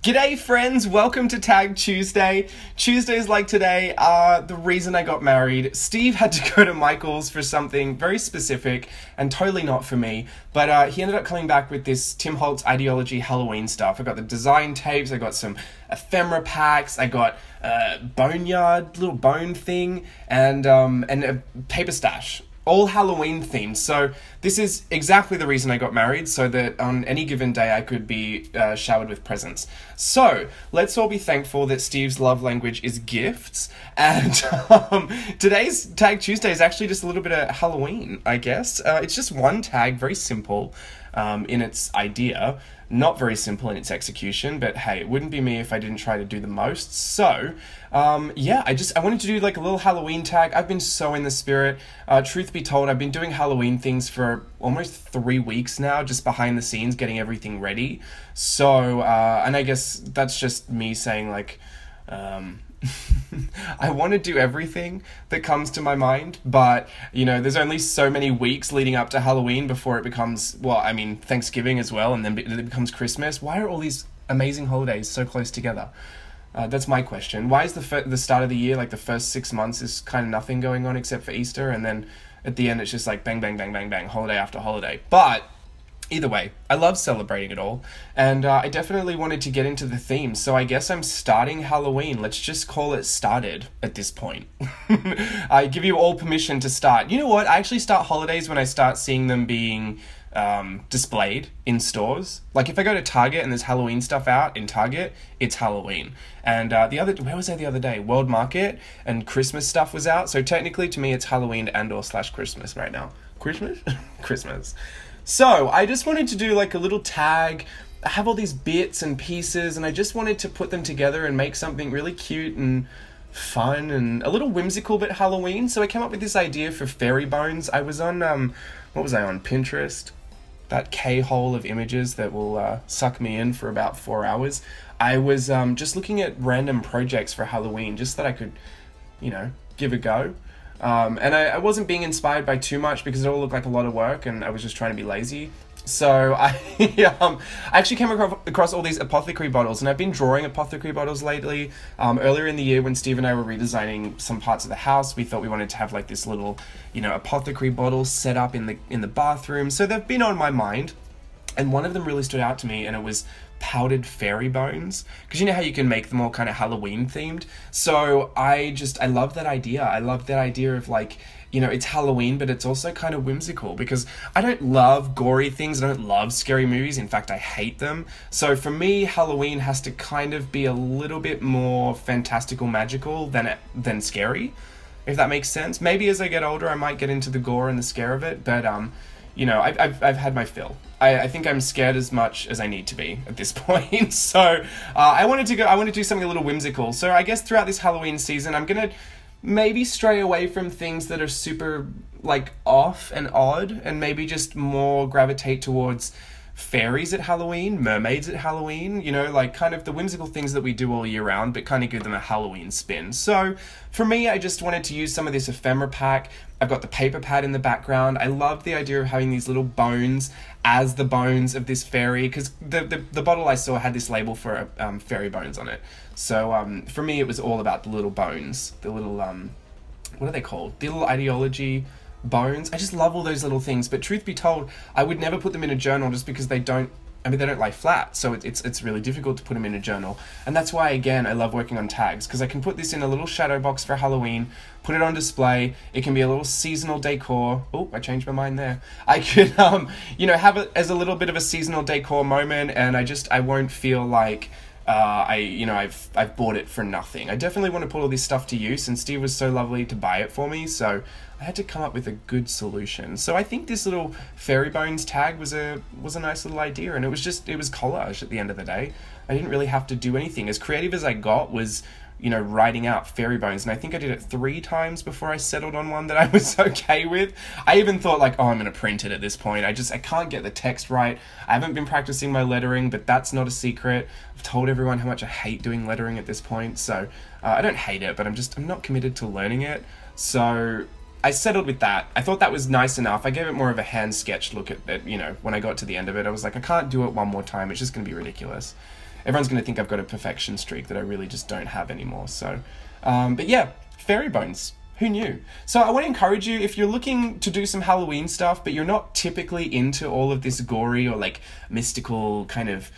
G'day friends, welcome to Tag Tuesday. Tuesdays like today are the reason I got married. Steve had to go to Michael's for something very specific and totally not for me, but he ended up coming back with this Tim Holtz Idea-ology Halloween stuff. I got the design tapes, I got some ephemera packs, I got a boneyard, little bone thing, and a paper stash. All Halloween themed. So this is exactly the reason I got married, so that on any given day I could be showered with presents. So let's all be thankful that Steve's love language is gifts, and today's Tag Tuesday is actually just a little bit of Halloween, I guess. It's just one tag, very simple in its idea, not very simple in its execution, but hey, it wouldn't be me if I didn't try to do the most. So yeah, I wanted to do like a little Halloween tag. I've been so in the spirit. Truth be told, I've been doing Halloween things for almost 3 weeks now, just behind the scenes, getting everything ready. So, and I guess that's just me saying like, I want to do everything that comes to my mind, but, you know, there's only so many weeks leading up to Halloween before it becomes, well, I mean, Thanksgiving as well, and then it becomes Christmas. Why are all these amazing holidays so close together? That's my question. Why is the start of the year, like the first 6 months, is kind of nothing going on except for Easter, and then at the end it's just like bang, bang, bang, bang, bang, holiday after holiday? But either way, I love celebrating it all, and I definitely wanted to get into the theme, so I guess I'm starting Halloween. Let's just call it started at this point. I give you all permission to start. You know what? I actually start holidays when I start seeing them being displayed in stores. Like if I go to Target and there's Halloween stuff out in Target, it's Halloween. And where was I the other day? World Market, and Christmas stuff was out. So technically to me it's Halloween and/or / Christmas right now. Christmas? Christmas. So I just wanted to do like a little tag. I have all these bits and pieces, and I just wanted to put them together and make something really cute and fun and a little whimsical but Halloween. So I came up with this idea for fairy bones. I was on, what was I on? Pinterest? That K-hole of images that will suck me in for about 4 hours. I was just looking at random projects for Halloween, just that I could, you know, give a go. And I wasn't being inspired by too much because it all looked like a lot of work and I was just trying to be lazy. So I actually came across all these apothecary bottles, and I've been drawing apothecary bottles lately. Earlier in the year when Steve and I were redesigning some parts of the house, we thought we wanted to have like this little, you know, apothecary bottle set up in the bathroom. So they've been on my mind, and one of them really stood out to me, and it was powdered fairy bones, because you know how you can make them all kind of Halloween themed. So I love that idea. I love that idea of like, you know, it's Halloween, but it's also kind of whimsical, because I don't love gory things. I don't love scary movies. In fact, I hate them. So for me, Halloween has to kind of be a little bit more fantastical, magical than scary, if that makes sense. Maybe as I get older, I might get into the gore and the scare of it, but you know, I've had my fill. I think I'm scared as much as I need to be at this point. So I want to do something a little whimsical. So I guess throughout this Halloween season, I'm gonna maybe stray away from things that are super like off and odd, and maybe just more gravitate towards fairies at Halloween, mermaids at Halloween, you know, like kind of the whimsical things that we do all year round, but kind of give them a Halloween spin. So for me, I just wanted to use some of this ephemera pack. I've got the paper pad in the background. I love the idea of having these little bones as the bones of this fairy, because the bottle I saw had this label for fairy bones on it. So for me, it was all about the little bones, the little, what are they called? The little Idea-ology bones. I just love all those little things, but truth be told, I would never put them in a journal just because they don't lie flat, so it's really difficult to put them in a journal. And that's why, again, I love working on tags, because I can put this in a little shadow box for Halloween, put it on display. It can be a little seasonal decor. Oh, I changed my mind there. I could, you know, have it as a little bit of a seasonal decor moment, and I won't feel like I've bought it for nothing. I definitely want to put all this stuff to use, and Steve was so lovely to buy it for me, so I had to come up with a good solution. So I think this little fairy bones tag was a nice little idea, and it was collage at the end of the day. I didn't really have to do anything. As creative as I got was, you know, writing out fairy bones, and I think I did it 3 times before I settled on one that I was okay with. I even thought like, oh, I'm gonna print it at this point. I can't get the text right. I haven't been practicing my lettering, but that's not a secret. I've told everyone how much I hate doing lettering at this point, so I don't hate it, but I'm not committed to learning it. So I settled with that. I thought that was nice enough. I gave it more of a hand sketch look at it, you know, when I got to the end of it. I was like, I can't do it one more time. It's just gonna be ridiculous. everyone's going to think I've got a perfection streak that I really just don't have anymore. So, but yeah, fairy bones. Who knew? So I want to encourage you, if you're looking to do some Halloween stuff, but you're not typically into all of this gory or like mystical kind of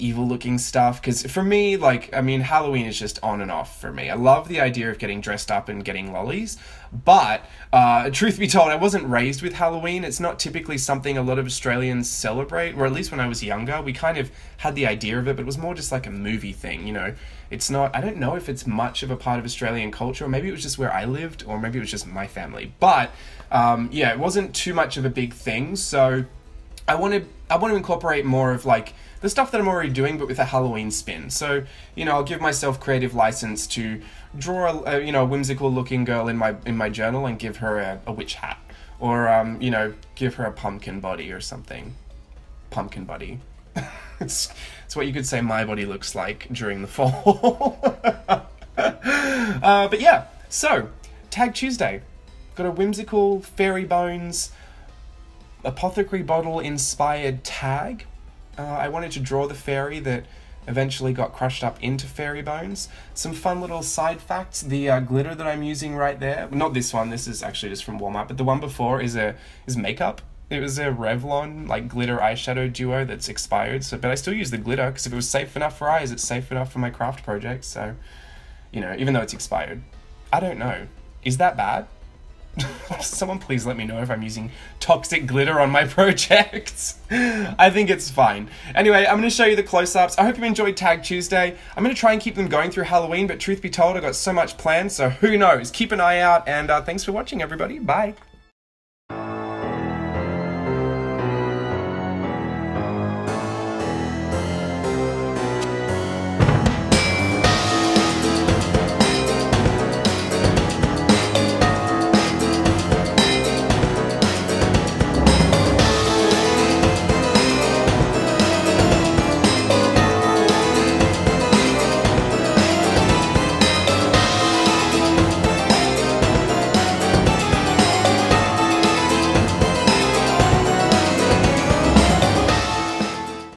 evil looking stuff, because for me, like, I mean, Halloween is just on and off for me. I love the idea of getting dressed up and getting lollies, but truth be told, I wasn't raised with Halloween. It's not typically something a lot of Australians celebrate, or at least when I was younger, we kind of had the idea of it, but it was more just like a movie thing, you know. It's not, I don't know if it's much of a part of Australian culture, or maybe it was just where I lived, or maybe it was just my family, but yeah, it wasn't too much of a big thing. So I want to incorporate more of like the stuff that I'm already doing, but with a Halloween spin. So, you know, I'll give myself creative license to draw a you know, whimsical looking girl in my journal and give her a witch hat, or you know, give her a pumpkin body or something. Pumpkin body. It's what you could say my body looks like during the fall. But yeah, so Tag Tuesday. Got a whimsical fairy bones apothecary bottle inspired tag. I wanted to draw the fairy that eventually got crushed up into fairy bones. Some fun little side facts. The glitter that I'm using right there, not this one, this is actually just from Walmart, but the one before is makeup. It was a Revlon like glitter eyeshadow duo that's expired, so but I still use the glitter because if it was safe enough for eyes, it's safe enough for my craft projects. So, you know, even though it's expired. I don't know. Is that bad? Someone please let me know if I'm using toxic glitter on my projects. I think it's fine. Anyway, I'm going to show you the close-ups. I hope you enjoyed Tag Tuesday. I'm going to try and keep them going through Halloween, but truth be told, I've got so much planned, so who knows? Keep an eye out, and thanks for watching, everybody. Bye.